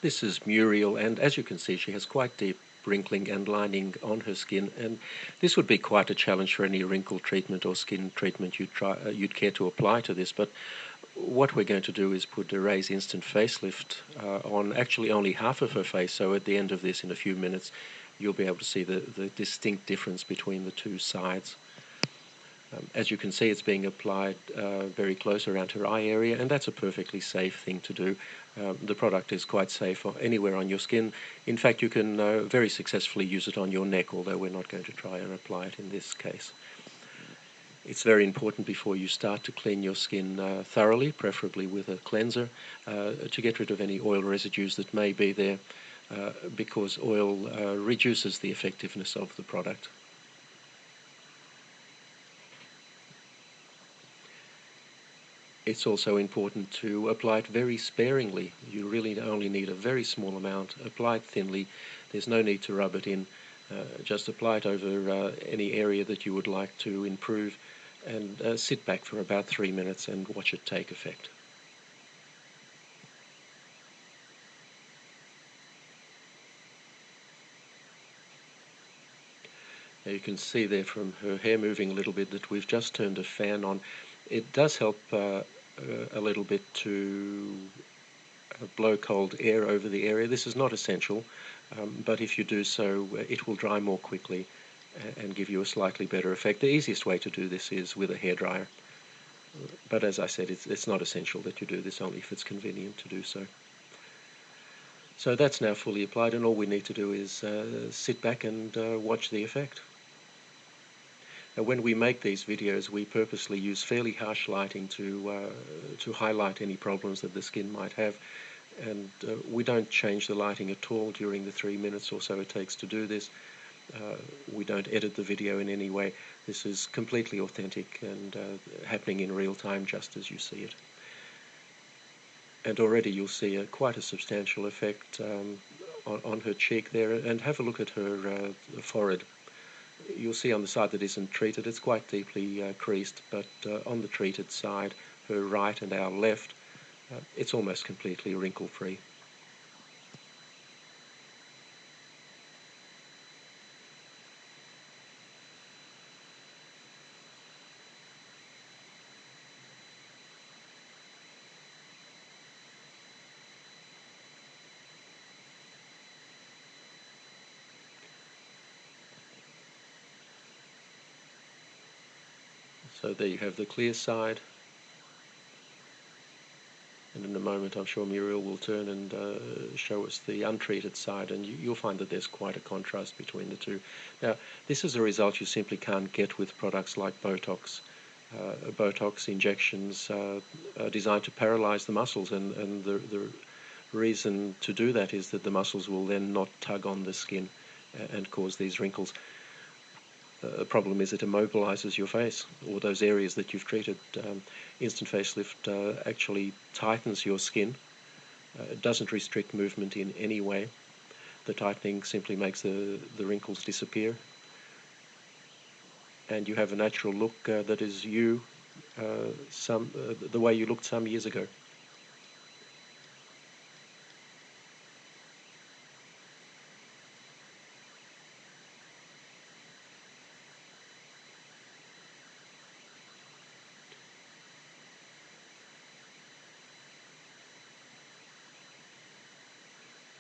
This is Muriel, and as you can see, she has quite deep wrinkling and lining on her skin, and this would be quite a challenge for any wrinkle treatment or skin treatment you'd care to apply to this. But what we're going to do is put a Raise Instant Facelift on actually only half of her face, so at the end of this, in a few minutes, you'll be able to see the distinct difference between the two sides. As you can see, it's being applied very close around her eye area, and that's a perfectly safe thing to do. The product is quite safe anywhere on your skin. In fact, you can very successfully use it on your neck, although we're not going to try and apply it in this case. It's very important before you start to clean your skin thoroughly, preferably with a cleanser, to get rid of any oil residues that may be there, because oil reduces the effectiveness of the product. It's also important to apply it very sparingly. You really only need a very small amount. Apply it thinly. There's no need to rub it in. Just apply it over any area that you would like to improve, and sit back for about 3 minutes and watch it take effect. Now you can see there from her hair moving a little bit that we've just turned a fan on. It does help a little bit to blow cold air over the area. This is not essential, but if you do so, it will dry more quickly and give you a slightly better effect. The easiest way to do this is with a hairdryer, but as I said, it's not essential that you do this, only if it's convenient to do so. So that's now fully applied, and all we need to do is sit back and watch the effect. Now, when we make these videos, we purposely use fairly harsh lighting to highlight any problems that the skin might have, and we don't change the lighting at all during the 3 minutes or so it takes to do this. We don't edit the video in any way. This is completely authentic and happening in real time, just as you see it. And already you'll see quite a substantial effect on her cheek there, and have a look at her forehead. You'll see on the side that isn't treated, it's quite deeply creased, but on the treated side, her right and our left, it's almost completely wrinkle-free. So there you have the clear side, and in a moment I'm sure Muriel will turn and show us the untreated side, and you'll find that there's quite a contrast between the two. Now, this is a result you simply can't get with products like botox. Botox injections are designed to paralyze the muscles, and the reason to do that is that the muscles will then not tug on the skin and cause these wrinkles. The problem is it immobilizes your face, or those areas that you've treated. Instant facelift actually tightens your skin. It doesn't restrict movement in any way. The tightening simply makes the wrinkles disappear, and you have a natural look that is you, the way you looked some years ago.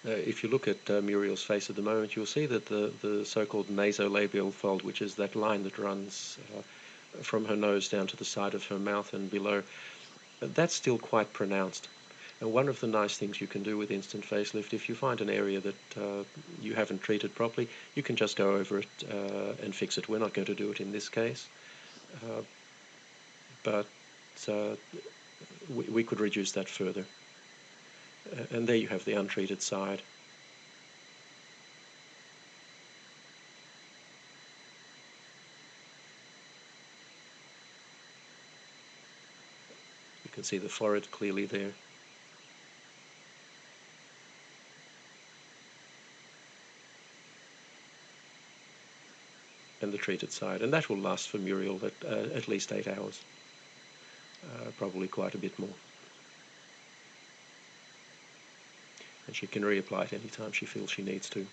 If you look at Muriel's face at the moment, you'll see that the so-called nasolabial fold, which is that line that runs from her nose down to the side of her mouth and below, that's still quite pronounced. And one of the nice things you can do with instant facelift, if you find an area that you haven't treated properly, you can just go over it and fix it. We're not going to do it in this case, but we could reduce that further. And there you have the untreated side. You can see the forehead clearly there. And the treated side. And that will last for Muriel at least 8 hours. Probably quite a bit more. and she can reapply it anytime she feels she needs to.